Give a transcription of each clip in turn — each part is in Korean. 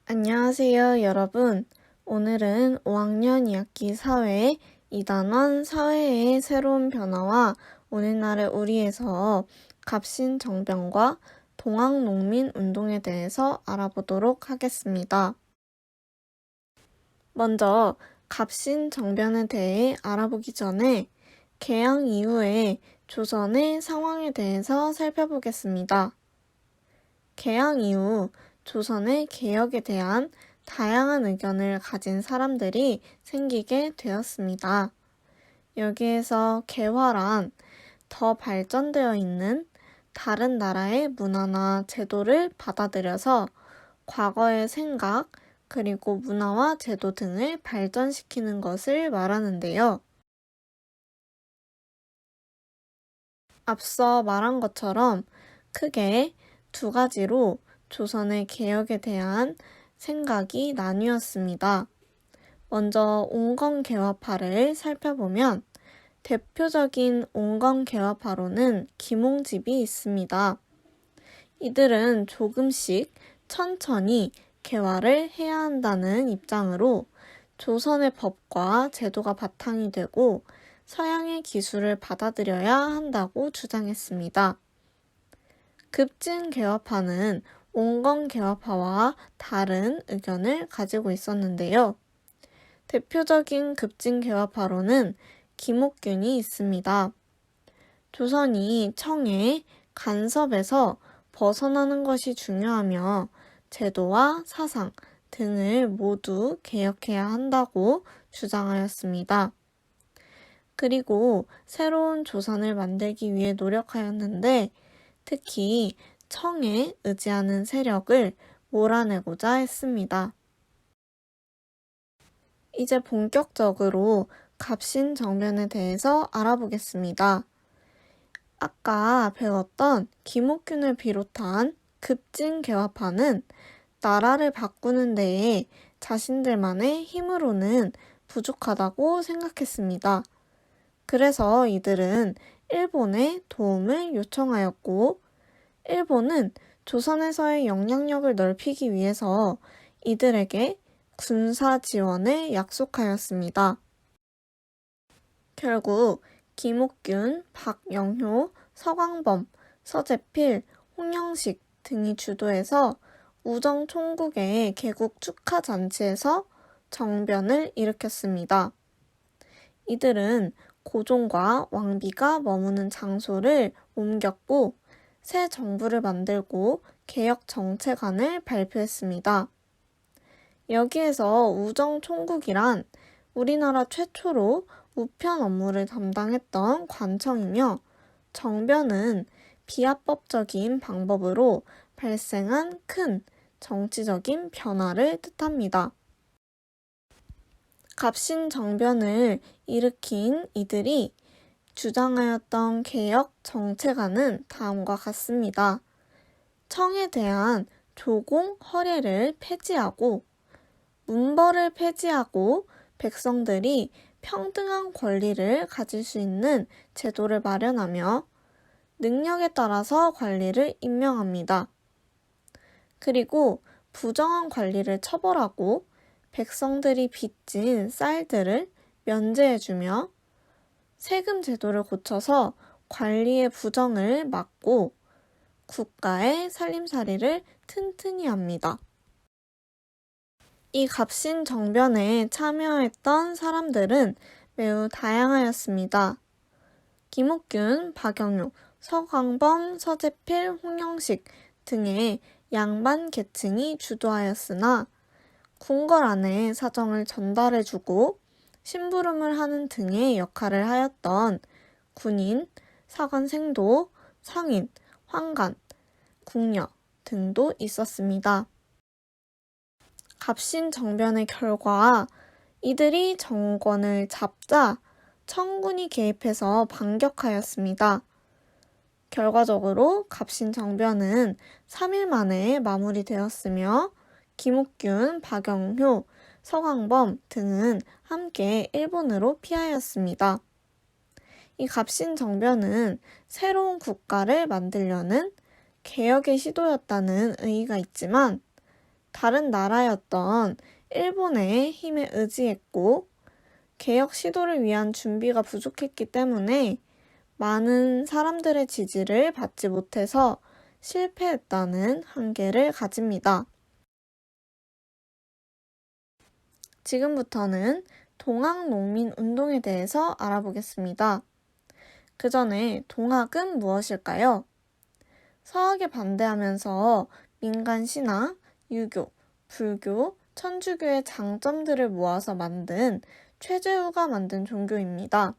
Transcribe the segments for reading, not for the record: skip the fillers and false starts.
안녕하세요, 여러분. 오늘은 5학년 2학기 사회 2단원 사회의 새로운 변화와 오늘날의 우리에서 갑신정변과 동학농민운동에 대해서 알아보도록 하겠습니다. 먼저 갑신정변에 대해 알아보기 전에 개항 이후의 조선의 상황에 대해서 살펴보겠습니다. 개항 이후 조선의 개혁에 대한 다양한 의견을 가진 사람들이 생기게 되었습니다. 여기에서 개화란 더 발전되어 있는 다른 나라의 문화나 제도를 받아들여서 과거의 생각, 그리고 문화와 제도 등을 발전시키는 것을 말하는데요. 앞서 말한 것처럼 크게 두 가지로 조선의 개혁에 대한 생각이 나뉘었습니다. 먼저 온건개화파를 살펴보면 대표적인 온건개화파로는 김홍집이 있습니다. 이들은 조금씩 천천히 개화를 해야 한다는 입장으로 조선의 법과 제도가 바탕이 되고 서양의 기술을 받아들여야 한다고 주장했습니다. 급진개화파는 온건개화파와 다른 의견을 가지고 있었는데요. 대표적인 급진개화파로는 김옥균이 있습니다. 조선이 청의 간섭에서 벗어나는 것이 중요하며 제도와 사상 등을 모두 개혁해야 한다고 주장하였습니다. 그리고 새로운 조선을 만들기 위해 노력하였는데 특히 청에 의지하는 세력을 몰아내고자 했습니다. 이제 본격적으로 갑신정변에 대해서 알아보겠습니다. 아까 배웠던 김옥균을 비롯한 급진개화파는 나라를 바꾸는 데에 자신들만의 힘으로는 부족하다고 생각했습니다. 그래서 이들은 일본의 도움을 요청하였고, 일본은 조선에서의 영향력을 넓히기 위해서 이들에게 군사 지원을 약속하였습니다. 결국 김옥균, 박영효, 서광범, 서재필, 홍영식 등이 주도해서 우정총국의 개국 축하 잔치에서 정변을 일으켰습니다. 이들은 고종과 왕비가 머무는 장소를 옮겼고 새 정부를 만들고 개혁 정책안을 발표했습니다. 여기에서 우정총국이란 우리나라 최초로 우편 업무를 담당했던 관청이며 정변은 비합법적인 방법으로 발생한 큰 정치적인 변화를 뜻합니다. 갑신정변을 일으킨 이들이 주장하였던 개혁 정책안은 다음과 같습니다. 청에 대한 조공 허례를 폐지하고 문벌을 폐지하고 백성들이 평등한 권리를 가질 수 있는 제도를 마련하며 능력에 따라서 관리를 임명합니다. 그리고 부정한 관리를 처벌하고 백성들이 빚진 쌀들을 면제해주며 세금 제도를 고쳐서 관리의 부정을 막고 국가의 살림살이를 튼튼히 합니다. 이 갑신정변에 참여했던 사람들은 매우 다양하였습니다. 김옥균, 박영효, 서광범, 서재필, 홍영식 등의 양반 계층이 주도하였으나 궁궐 안에 사정을 전달해주고 심부름을 하는 등의 역할을 하였던 군인, 사관생도, 상인, 환관, 궁녀 등도 있었습니다. 갑신정변의 결과 이들이 정권을 잡자 청군이 개입해서 반격하였습니다. 결과적으로 갑신정변은 3일 만에 마무리되었으며 김옥균, 박영효, 서광범 등은 함께 일본으로 피하였습니다. 이 갑신정변은 새로운 국가를 만들려는 개혁의 시도였다는 의의가 있지만 다른 나라였던 일본의 힘에 의지했고 개혁 시도를 위한 준비가 부족했기 때문에 많은 사람들의 지지를 받지 못해서 실패했다는 한계를 가집니다. 지금부터는 동학농민운동에 대해서 알아보겠습니다. 그 전에 동학은 무엇일까요? 서학에 반대하면서 민간 신화, 유교, 불교, 천주교의 장점들을 모아서 만든 최재우가 만든 종교입니다.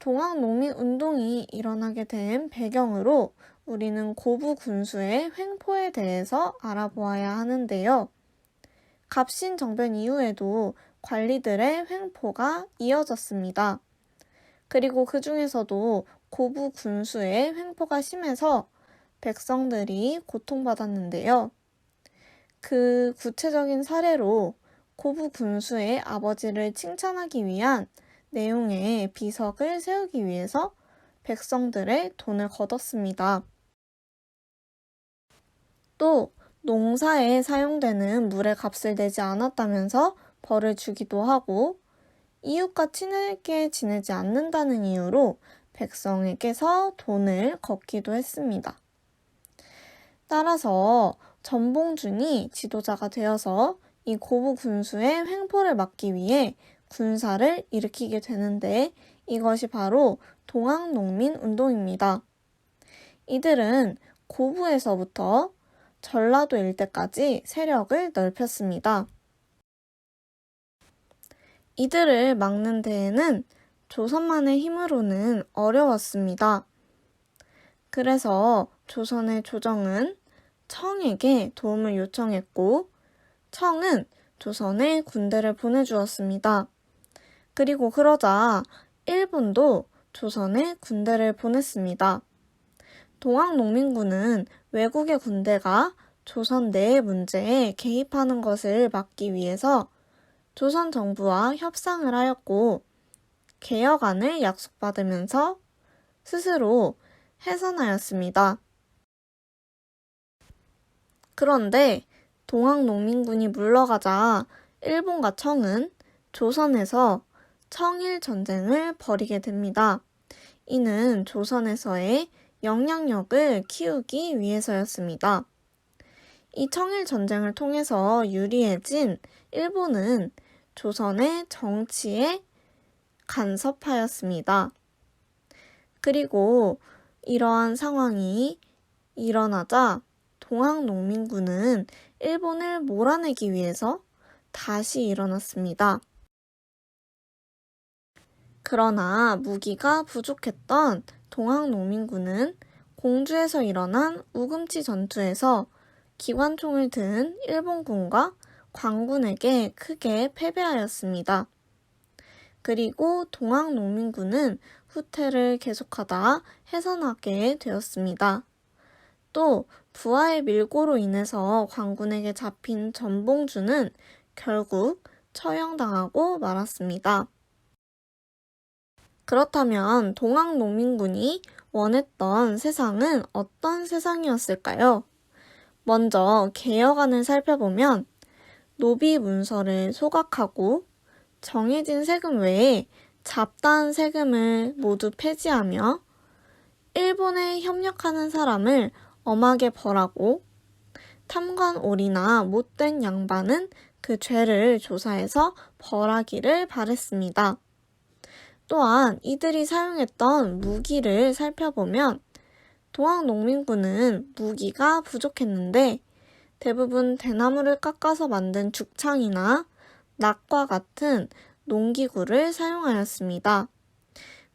동학농민운동이 일어나게 된 배경으로 우리는 고부 군수의 횡포에 대해서 알아보아야 하는데요. 갑신정변 이후에도 관리들의 횡포가 이어졌습니다. 그리고 그 중에서도 고부 군수의 횡포가 심해서 백성들이 고통받았는데요. 그 구체적인 사례로 고부 군수의 아버지를 칭찬하기 위한 내용의 비석을 세우기 위해서 백성들의 돈을 걷었습니다. 또 농사에 사용되는 물의 값을 내지 않았다면서 벌을 주기도 하고 이웃과 친하게 지내지 않는다는 이유로 백성에게서 돈을 걷기도 했습니다. 따라서 전봉준이 지도자가 되어서 이 고부 군수의 횡포를 막기 위해 군사를 일으키게 되는데 이것이 바로 동학농민운동입니다. 이들은 고부에서부터 전라도 일대까지 세력을 넓혔습니다. 이들을 막는 데에는 조선만의 힘으로는 어려웠습니다. 그래서 조선의 조정은 청에게 도움을 요청했고 청은 조선에 군대를 보내주었습니다. 그리고 그러자 일본도 조선에 군대를 보냈습니다. 동학농민군은 외국의 군대가 조선 내의 문제에 개입하는 것을 막기 위해서 조선 정부와 협상을 하였고 개혁안을 약속받으면서 스스로 해산하였습니다. 그런데 동학농민군이 물러가자 일본과 청은 조선에서 청일 전쟁을 벌이게 됩니다. 이는 조선에서의 영향력을 키우기 위해서였습니다. 이 청일 전쟁을 통해서 유리해진 일본은 조선의 정치에 간섭하였습니다. 그리고 이러한 상황이 일어나자 동학농민군은 일본을 몰아내기 위해서 다시 일어났습니다. 그러나 무기가 부족했던 동학농민군은 공주에서 일어난 우금치 전투에서 기관총을 든 일본군과 광군에게 크게 패배하였습니다. 그리고 동학농민군은 후퇴를 계속하다 해산하게 되었습니다. 또 부하의 밀고로 인해서 광군에게 잡힌 전봉주는 결국 처형당하고 말았습니다. 그렇다면 동학농민군이 원했던 세상은 어떤 세상이었을까요? 먼저 개혁안을 살펴보면 노비 문서를 소각하고 정해진 세금 외에 잡다한 세금을 모두 폐지하며 일본에 협력하는 사람을 엄하게 벌하고 탐관오리나 못된 양반은 그 죄를 조사해서 벌하기를 바랬습니다. 또한 이들이 사용했던 무기를 살펴보면 동학농민군은 무기가 부족했는데 대부분 대나무를 깎아서 만든 죽창이나 낙과 같은 농기구를 사용하였습니다.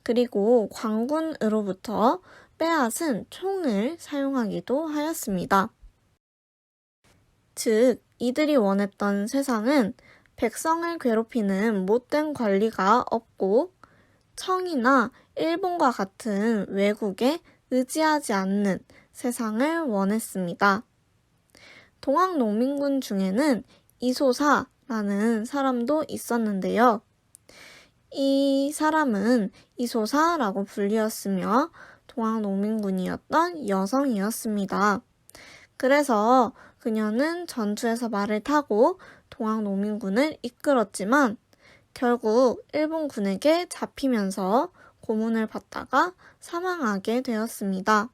그리고 광군으로부터 빼앗은 총을 사용하기도 하였습니다. 즉, 이들이 원했던 세상은 백성을 괴롭히는 못된 관리가 없고 청이나 일본과 같은 외국에 의지하지 않는 세상을 원했습니다. 동학농민군 중에는 이소사라는 사람도 있었는데요. 이 사람은 이소사라고 불리었으며 동학농민군이었던 여성이었습니다. 그래서 그녀는 전투에서 말을 타고 동학농민군을 이끌었지만 결국 일본군에게 잡히면서 고문을 받다가 사망하게 되었습니다.